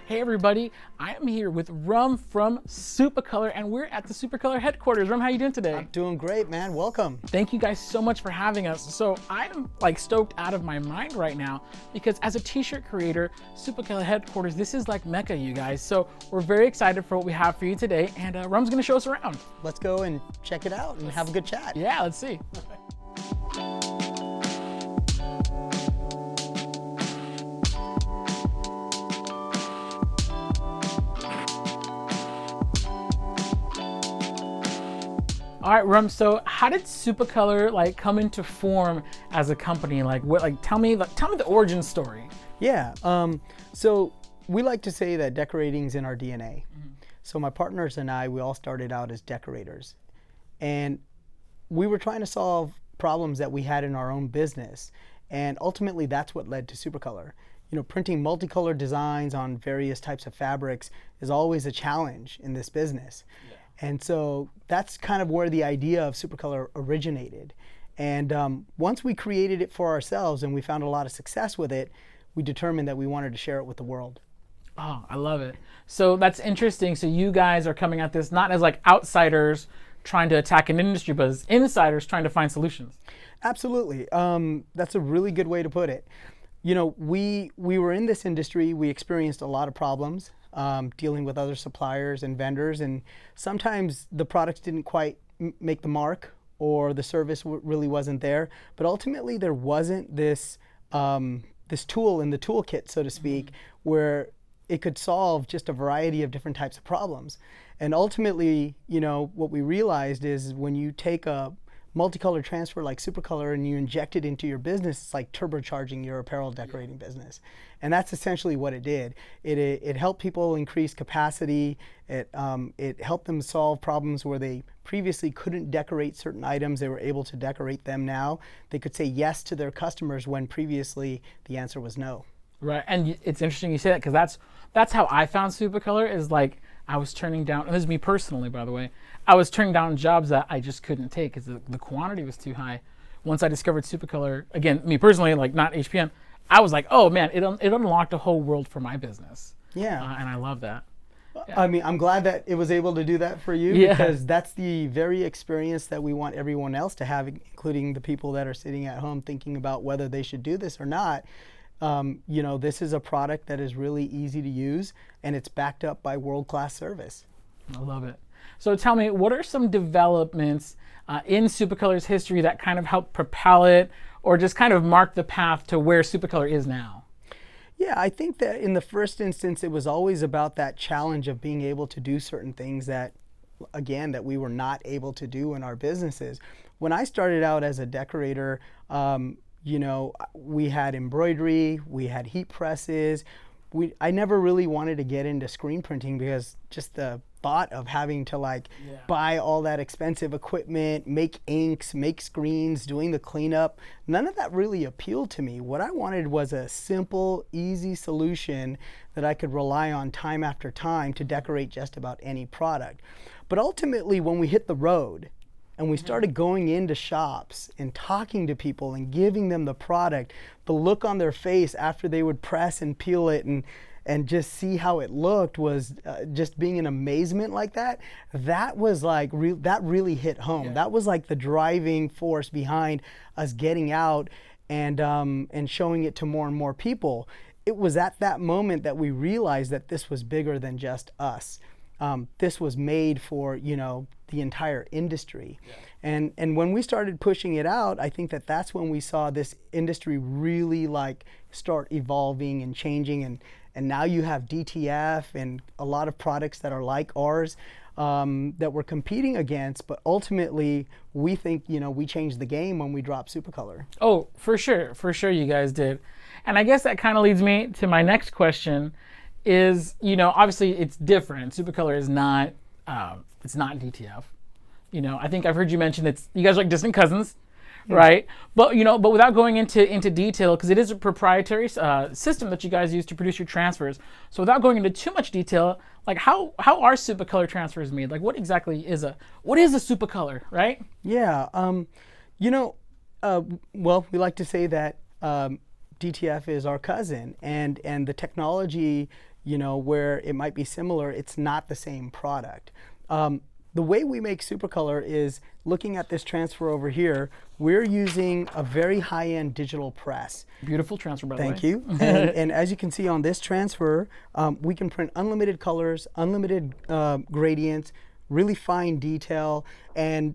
Hey everybody, I am here with Rum from Supacolor and we're at the SuperColor headquarters. Rum, how you doing today? I'm doing great, man. Welcome. Thank you guys so much for having us. So I'm like stoked out of my mind right now because as a t-shirt creator, SuperColor headquarters, this is like Mecca, you guys. So we're very excited for what we have for you today, and Rum's gonna show us around. Let's go and check it out and have a good chat. Yeah, let's see. All right, Rum. So, how did SuperColor like come into form as a company? Like, what? Like, tell me the origin story. Yeah. So we like to say that decorating's in our DNA. So my partners and I, we all started out as decorators, and we were trying to solve problems that we had in our own business, and ultimately that's what led to SuperColor. You know, printing multicolored designs on various types of fabrics is always a challenge in this business. Yeah. And so that's kind of where the idea of SuperColor originated. And once we created it for ourselves and we found a lot of success with it, we determined that we wanted to share it with the world. Oh, I love it. So that's interesting. So you guys are coming at this not as like outsiders trying to attack an industry, but as insiders trying to find solutions. Absolutely. That's a really good way to put it. You know, we were in this industry, we experienced a lot of problems. Dealing with other suppliers and vendors, and sometimes the products didn't quite make the mark or the service really wasn't there, but ultimately there wasn't this this tool in the toolkit, so to speak, where it could solve just a variety of different types of problems. And ultimately, you know, what we realized is when you take a multicolor transfer like SuperColor and you inject it into your business, it's like turbocharging your apparel decorating business. And that's essentially what it did. It helped people increase capacity. It helped them solve problems where they previously couldn't decorate certain items. They were able to decorate them now. They could say yes to their customers when previously the answer was no. Right, and it's interesting you say that because that's how I found SuperColor. Is like I was turning down, and this is me personally, by the way, I was turning down jobs that I just couldn't take because the quantity was too high. Once I discovered SuperColor, again, me personally, like not HPM, I was like, oh man, it unlocked a whole world for my business. Yeah. And I love that. Yeah. I mean, I'm glad that it was able to do that for you, because that's the very experience that we want everyone else to have, including the people that are sitting at home thinking about whether they should do this or not. You know, this is a product that is really easy to use, and it's backed up by world-class service. I love it. So tell me, what are some developments in SuperColor's history that kind of helped propel it or just kind of mark the path to where SuperColor is now? Yeah, I think that in the first instance, it was always about that challenge of being able to do certain things that, again, that we were not able to do in our businesses. When I started out as a decorator, you know, we had embroidery, we had heat presses. I never really wanted to get into screen printing because just the thought of having to buy all that expensive equipment, make inks, make screens, doing the cleanup, none of that really appealed to me. What I wanted was a simple, easy solution that I could rely on time after time to decorate just about any product. But ultimately, when we hit the road, and we started going into shops and talking to people and giving them the product, the look on their face after they would press and peel it and just see how it looked was just being in amazement like that. That was like, that really hit home. Yeah. That was like the driving force behind us getting out and showing it to more and more people. It was at that moment that we realized that this was bigger than just us. This was made for, you know, the entire industry. Yeah. And when we started pushing it out, I think that that's when we saw this industry really start evolving and changing, and now you have DTF and a lot of products that are like ours that we're competing against, but ultimately we think, you know, we changed the game when we dropped SuperColor. Oh, for sure you guys did. And I guess that kind of leads me to my next question. Is, you know, obviously it's different. SuperColor is not, it's not DTF. You know, I think I've heard you mention that you guys are like distant cousins, right? But you know, but without going into detail, because it is a proprietary system that you guys use to produce your transfers. So without going into too much detail, like how are SuperColor transfers made? Like what exactly is a SuperColor, right? Yeah, you know, well, we like to say that DTF is our cousin, and the technology, you know, where it might be similar, it's not the same product. The way we make SuperColor is, looking at this transfer over here, we're using a very high-end digital press. Beautiful transfer, by the way. Thank you. And as you can see on this transfer, we can print unlimited colors, unlimited gradients, really fine detail, and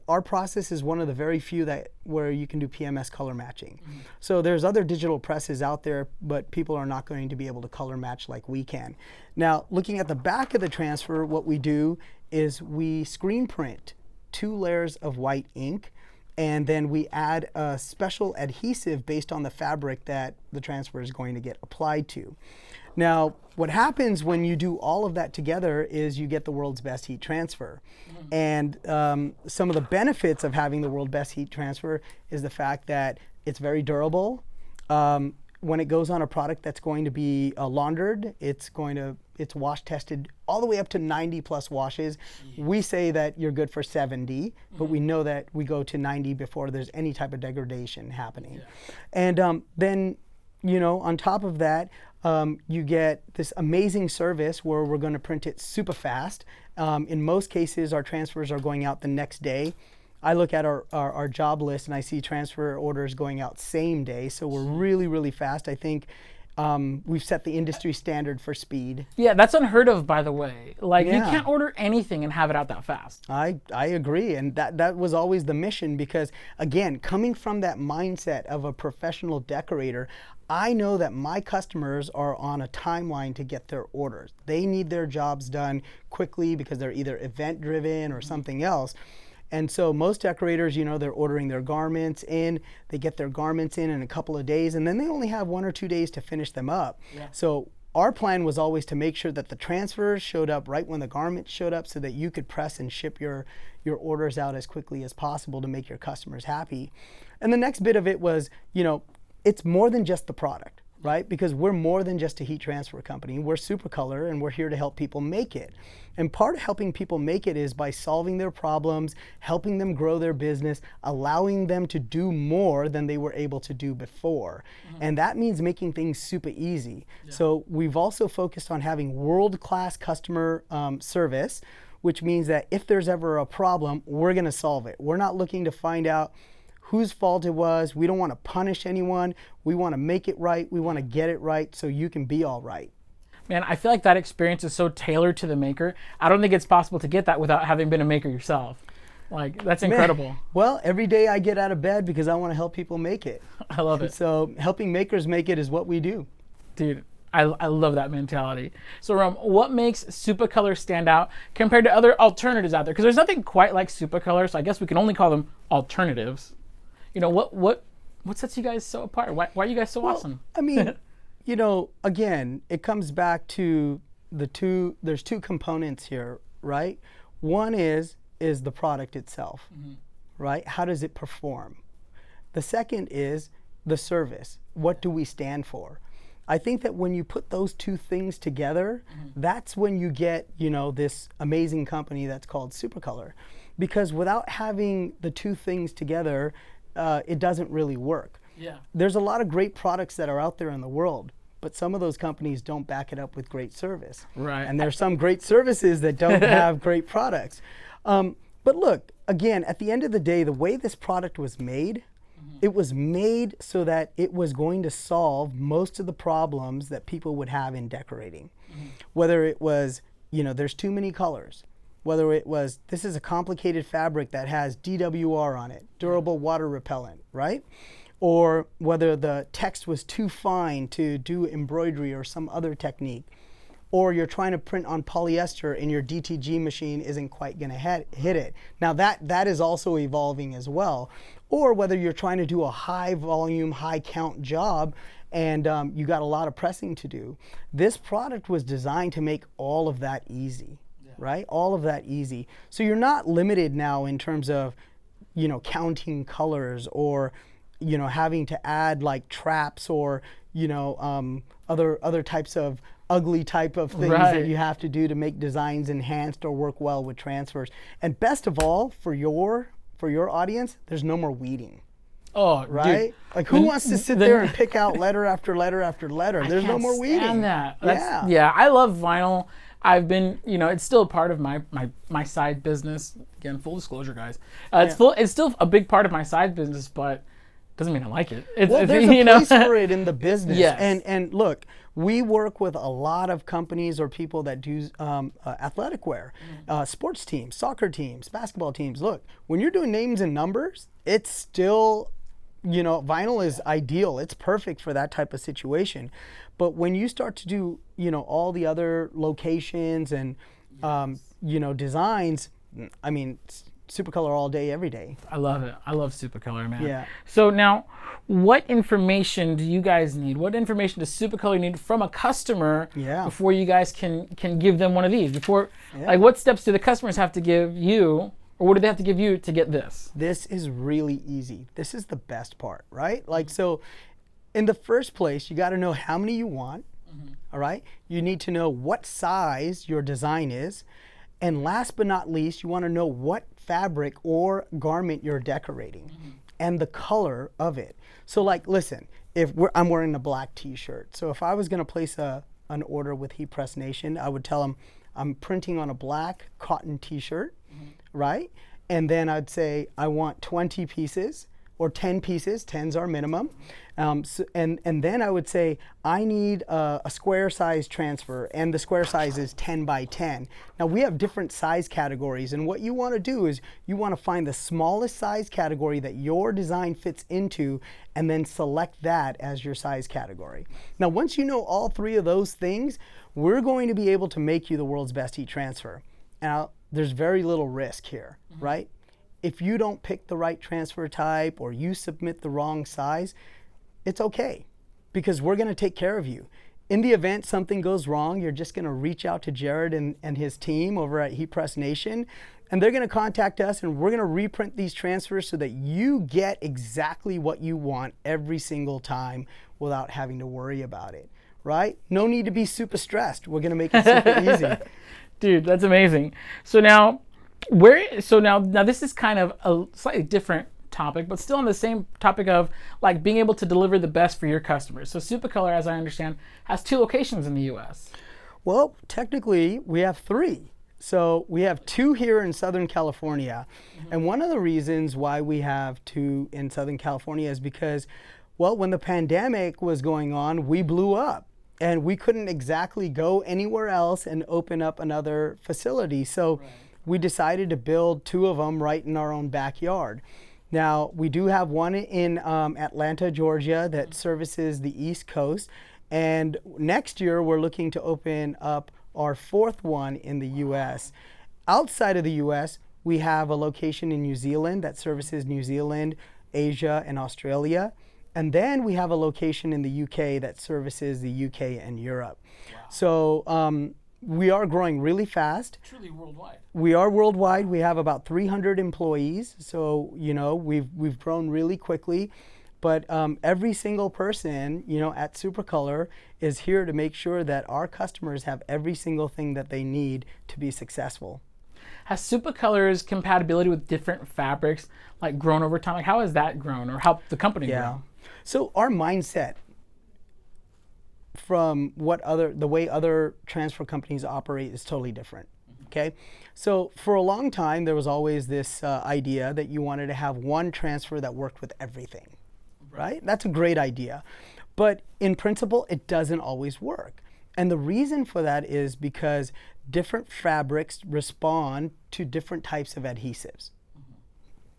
our process is one of the very few where you can do PMS color matching. So there's other digital presses out there, but people are not going to be able to color match like we can. Now, looking at the back of the transfer, what we do is we screen print 2 layers of white ink, and then we add a special adhesive based on the fabric that the transfer is going to get applied to. Now, what happens when you do all of that together is you get the world's best heat transfer. And some of the benefits of having the world's best heat transfer is the fact that it's very durable. When it goes on a product that's going to be laundered, it's wash tested all the way up to 90+ washes. We say that you're good for 70, but we know that we go to 90 before there's any type of degradation happening. And then, you know, on top of that, you get this amazing service where we're going to print it super fast. In most cases, our transfers are going out the next day. I look at our job list and I see transfer orders going out same day, so we're really, really fast. I think we've set the industry standard for speed. Yeah, that's unheard of, by the way. Like, you can't order anything and have it out that fast. I agree, and that was always the mission, because, again, coming from that mindset of a professional decorator, I know that my customers are on a timeline to get their orders. They need their jobs done quickly because they're either event-driven or something else. And so most decorators, you know, they're ordering their garments in, they get their garments in a couple of days, and then they only have 1 or 2 days to finish them up. So our plan was always to make sure that the transfers showed up right when the garments showed up, so that you could press and ship your orders out as quickly as possible to make your customers happy. And the next bit of it was, you know, it's more than just the product, right? Because we're more than just a heat transfer company. We're SuperColor, and we're here to help people make it. And part of helping people make it is by solving their problems, helping them grow their business, allowing them to do more than they were able to do before. And that means making things super easy. So we've also focused on having world-class customer service, which means that if there's ever a problem, we're going to solve it. We're not looking to find out whose fault it was. We don't want to punish anyone. We want to make it right. We want to get it right so you can be all right. Man, I feel like that experience is so tailored to the maker. I don't think it's possible to get that without having been a maker yourself. Like, that's incredible. Man, well, every day I get out of bed because I want to help people make it. I love it. So helping makers make it is what we do. Dude, I love that mentality. So Rum, what makes SupaColor stand out compared to other alternatives out there? Because there's nothing quite like SupaColor, so I guess we can only call them alternatives. You know, what sets you guys so apart? Why are you guys so awesome? I mean, you know, again, it comes back to there's 2 components here, right? One is the product itself, right? How does it perform? The second is the service. What do we stand for? I think that when you put those 2 things together, that's when you get, you know, this amazing company that's called SuperColor. Because without having the 2 things together, it doesn't really work. There's a lot of great products that are out there in the world, but some of those companies don't back it up with great service. Right. And there's some great services that don't have great products. But look, again, at the end of the day, the way this product was made, it was made so that it was going to solve most of the problems that people would have in decorating. Whether it was, you know, there's too many colors. Whether it was, this is a complicated fabric that has DWR on it, durable water repellent, right? Or whether the text was too fine to do embroidery or some other technique. Or you're trying to print on polyester and your DTG machine isn't quite going to hit it. Now that is also evolving as well. Or whether you're trying to do a high volume, high count job and you got a lot of pressing to do. This product was designed to make all of that easy. Right? All of that easy. So you're not limited now in terms of, you know, counting colors or, you know, having to add like traps or, you know, other types of ugly type of things that you have to do to make designs enhanced or work well with transfers. And best of all, for your audience, there's no more weeding. Oh, right? dude. Like who wants to sit there and pick out letter after letter after letter? There's no more weeding. Stand that. Yeah. Yeah, I love vinyl. I've been, it's still a part of my side business. Again, full disclosure, guys. It's still a big part of my side business, but doesn't mean I like it. Well, there's a place for it in the business. Yes. And look, we work with a lot of companies or people that do athletic wear, sports teams, soccer teams, basketball teams. Look, when you're doing names and numbers, it's still, vinyl is ideal. It's perfect for that type of situation. But when you start to do, all the other locations and, designs, I mean, SuperColor all day, every day. I love it. I love SuperColor, man. Yeah. So now, what information do you guys need? What information does SuperColor need from a customer before you guys can give them one of these? Like, what steps do the customers have to give you, or what do they have to give you to get this? This is really easy. This is the best part, right? Like, so in the first place, you got to know how many you want, all right? You need to know what size your design is. And last but not least, you want to know what fabric or garment you're decorating and the color of it. So like, listen, I'm wearing a black t-shirt. So if I was going to place an order with Heat Press Nation, I would tell them I'm printing on a black cotton t-shirt, right? And then I'd say I want 20 pieces or 10 pieces, 10's our minimum. And then I would say I need a square size transfer, and the square size is 10 by 10. Now we have different size categories, and what you want to do is you want to find the smallest size category that your design fits into, and then select that as your size category. Now once you know all three of those things, we're going to be able to make you the world's best heat transfer. Now there's very little risk here, right? If you don't pick the right transfer type or you submit the wrong size, it's okay, because we're going to take care of you. In the event something goes wrong, you're just going to reach out to Jared and his team over at Heat Press Nation, and they're going to contact us, and we're going to reprint these transfers so that you get exactly what you want every single time without having to worry about it, right? No need to be super stressed. We're going to make it super easy. Dude, that's amazing. So now this is kind of a slightly different topic, but still on the same topic of like being able to deliver the best for your customers. So SuperColor, as I understand, has 2 locations in the US. Well, technically we have 3. So we have 2 here in Southern California. And one of the reasons why we have 2 in Southern California is because, well, when the pandemic was going on, we blew up. And we couldn't exactly go anywhere else and open up another facility. So we decided to build 2 of them right in our own backyard. Now, we do have one in Atlanta, Georgia that services the East Coast. And next year, we're looking to open up our 4th one in the US. Outside of the US, we have a location in New Zealand that services New Zealand, Asia, and Australia. And then we have a location in the UK that services the UK and Europe. Wow. So we are growing really fast. Truly worldwide. We are worldwide. We have about 300 employees. So, we've grown really quickly. But every single person, at SuperColor is here to make sure that our customers have every single thing that they need to be successful. Has SuperColor's compatibility with different fabrics like grown over time? Like how has that grown, or how the company grown? So our mindset from the way other transfer companies operate is totally different. Okay, so for a long time there was always this idea that you wanted to have one transfer that worked with everything, right? That's a great idea, but in principle it doesn't always work. And the reason for that is because different fabrics respond to different types of adhesives.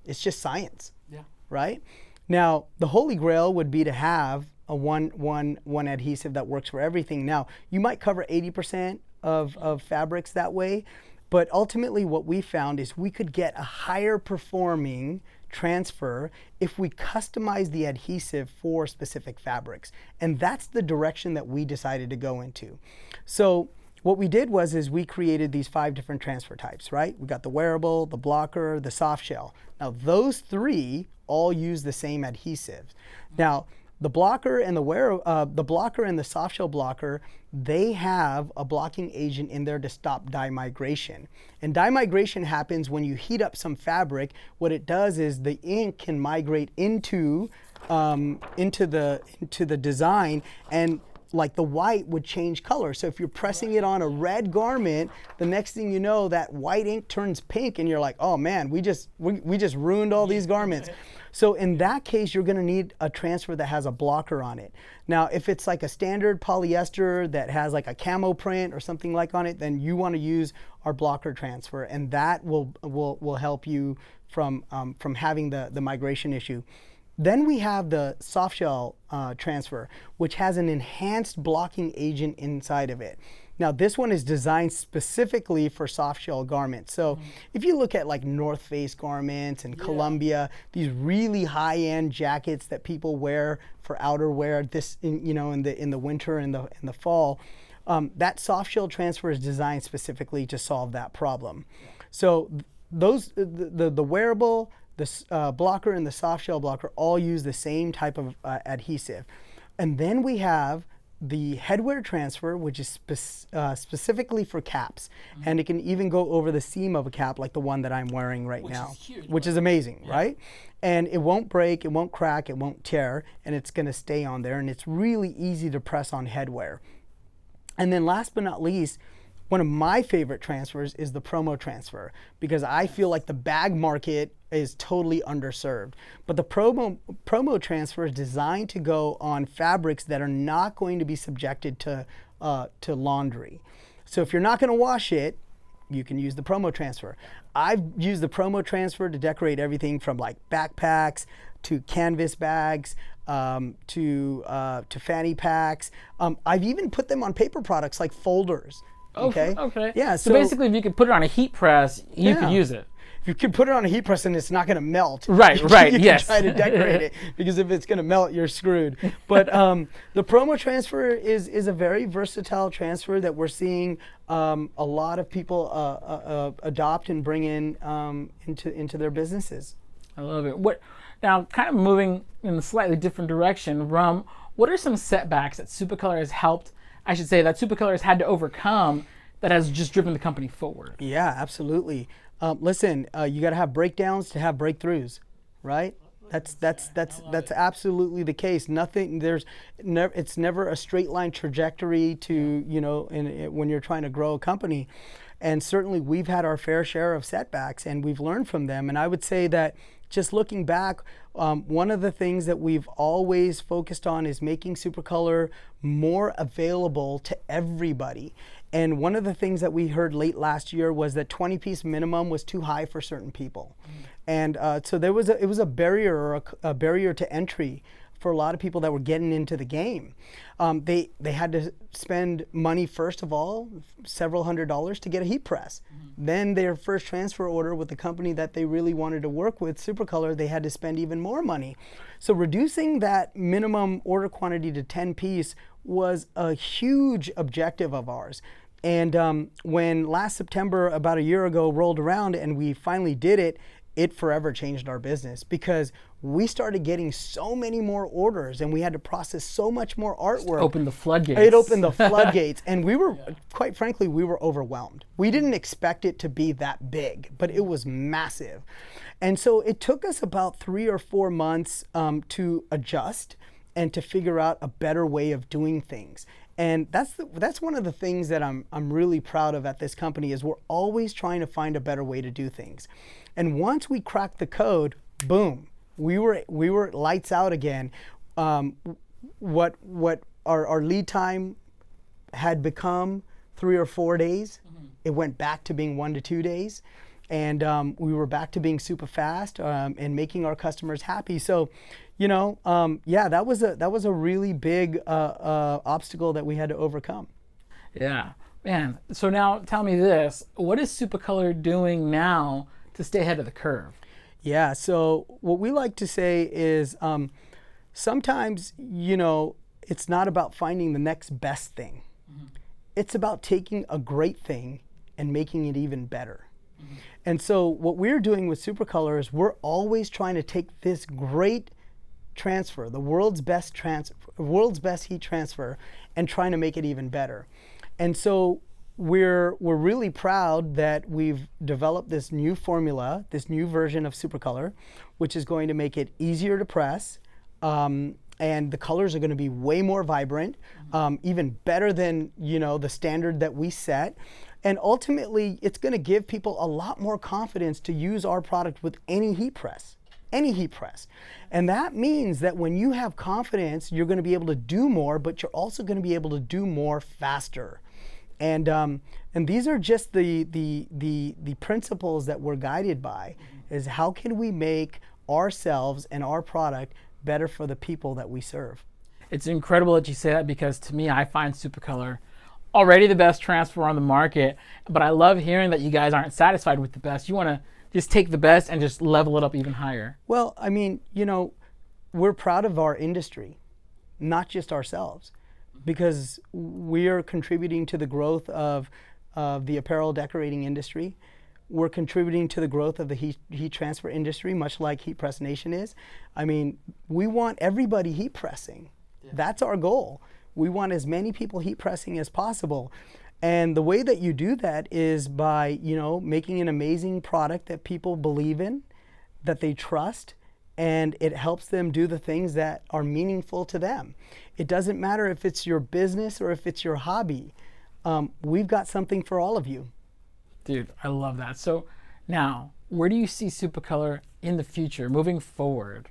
It's just science, right? Now, the holy grail would be to have a one adhesive that works for everything. Now, you might cover 80% of fabrics that way, but ultimately what we found is we could get a higher performing transfer if we customize the adhesive for specific fabrics. And that's the direction that we decided to go into. So what we did is we created these 5 different transfer types, right? We got the wearable, the blocker, the soft shell. Now those 3 all use the same adhesives. Now The blocker and the blocker and the soft shell blocker, they have a blocking agent in there to stop dye migration. And dye migration happens when you heat up some fabric. What it does is the ink can migrate into the design, and like the white would change color. So if you're pressing it on a red garment, the next thing you know, that white ink turns pink, and you're like, oh man, we just ruined all these garments. So in that case, you're gonna need a transfer that has a blocker on it. Now, if it's like a standard polyester that has like a camo print or something like on it, then you wanna use our blocker transfer, and that will help you from having the migration issue. Then we have the soft shell transfer, which has an enhanced blocking agent inside of it. Now, this one is designed specifically for soft shell garments. So if you look at like North Face garments and Columbia, these really high-end jackets that people wear for outerwear, in the winter and the fall, that soft shell transfer is designed specifically to solve that problem. So those the wearable, the blocker and the soft shell blocker all use the same type of adhesive. And then we have the headwear transfer, which is specifically for caps. And it can even go over the seam of a cap like the one that I'm wearing right now. Is huge, which is amazing, right? And it won't break, it won't crack, it won't tear, and it's gonna stay on there, and it's really easy to press on headwear. And then last but not least, one of my favorite transfers is the promo transfer, because I feel like the bag market is totally underserved. But the promo transfer is designed to go on fabrics that are not going to be subjected to laundry. So if you're not gonna wash it, you can use the promo transfer. I've used the promo transfer to decorate everything from like backpacks to canvas bags, to fanny packs. I've even put them on paper products like folders. Okay. Yeah. So basically, if you could put it on a heat press, you could use it. If you could put it on a heat press and it's not going to melt, right, you yes. can try to decorate it, because if it's going to melt, you're screwed. But the promo transfer is a very versatile transfer that we're seeing a lot of people adopt and bring into their businesses. I love it. Now, kind of moving in a slightly different direction, Rum, what are some setbacks that SuperColor has helped? I should say that SuperColor has had to overcome that has just driven the company forward. Yeah, absolutely. Listen, you got to have breakdowns to have breakthroughs, right? That's absolutely the case. It's never a straight line trajectory to when you're trying to grow a company. And certainly we've had our fair share of setbacks, and we've learned from them. And I would say that just looking back, one of the things that we've always focused on is making SuperColor more available to everybody. And one of the things that we heard late last year was that 20-piece minimum was too high for certain people. And so it was a barrier, a barrier to entry for a lot of people that were getting into the game. They had to spend money, first of all, several $100s to get a heat press. Then their first transfer order with the company that they really wanted to work with, SuperColor, they had to spend even more money. So reducing that minimum order quantity to 10-piece was a huge objective of ours. And when last September, about a year ago, rolled around and we finally did it, it forever changed our business, because we started getting so many more orders and we had to process so much more artwork. It opened the floodgates. It opened the floodgates. And we were, quite frankly, we were overwhelmed. We didn't expect it to be that big, but it was massive. And so it took us about 3 or 4 months to adjust and to figure out a better way of doing things. And that's one of the things that I'm really proud of at this company, is we're always trying to find a better way to do things. And once we cracked the code, boom, we were lights out again. What our lead time had become 3 or 4 days, it went back to being 1 to 2 days. And we were back to being super fast and making our customers happy. So, yeah, that was a really big obstacle that we had to overcome. Yeah, man. So now tell me this: what is SuperColor doing now to stay ahead of the curve? Yeah. So what we like to say is sometimes it's not about finding the next best thing. It's about taking a great thing and making it even better. And so what we're doing with SuperColor is we're always trying to take this great transfer, the world's best heat transfer, and trying to make it even better. And so we're really proud that we've developed this new formula, this new version of SuperColor, which is going to make it easier to press, and the colors are going to be way more vibrant, even better than the standard that we set. And ultimately, it's going to give people a lot more confidence to use our product with any heat press. And that means that when you have confidence, you're going to be able to do more, but you're also going to be able to do more faster. And these are just the principles that we're guided by, is how can we make ourselves and our product better for the people that we serve. It's incredible that you say that, because to me, I find SuperColor already the best transfer on the market, but I love hearing that you guys aren't satisfied with the best. You want to just take the best and just level it up even higher. Well, I mean, we're proud of our industry, not just ourselves, because we are contributing to the growth of the apparel decorating industry. We're contributing to the growth of the heat transfer industry, much like Heat Press Nation is. I mean, we want everybody heat pressing. Yeah. That's our goal. We want as many people heat pressing as possible. And the way that you do that is by, making an amazing product that people believe in, that they trust, and it helps them do the things that are meaningful to them. It doesn't matter if it's your business or if it's your hobby. We've got something for all of you. Dude, I love that. So now, where do you see SuperColor in the future, moving forward?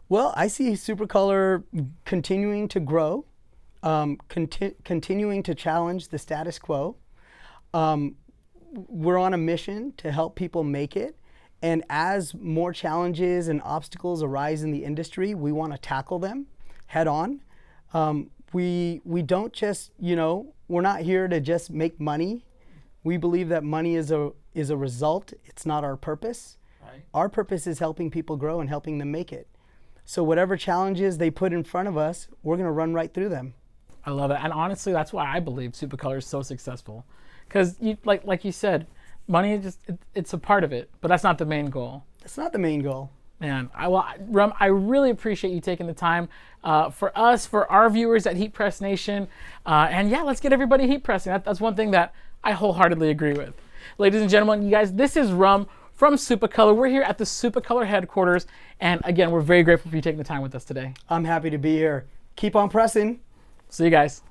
Well, I see SuperColor continuing to grow, continuing to challenge the status quo. We're on a mission to help people make it. And as more challenges and obstacles arise in the industry, we want to tackle them head on. We don't just, we're not here to just make money. We believe that money is a result. It's not our purpose. Right. Our purpose is helping people grow and helping them make it. So whatever challenges they put in front of us, we're going to run right through them. I love it. And honestly, that's why I believe SuperColor is so successful. Because like you said, money it's a part of it, but that's not the main goal. That's not the main goal. Man, Rum, I really appreciate you taking the time for us, for our viewers at Heat Press Nation. And yeah, let's get everybody heat pressing. That's one thing that I wholeheartedly agree with. Ladies and gentlemen, you guys, this is Rum from SuperColor. We're here at the SuperColor headquarters. And again, we're very grateful for you taking the time with us today. I'm happy to be here. Keep on pressing. See you guys.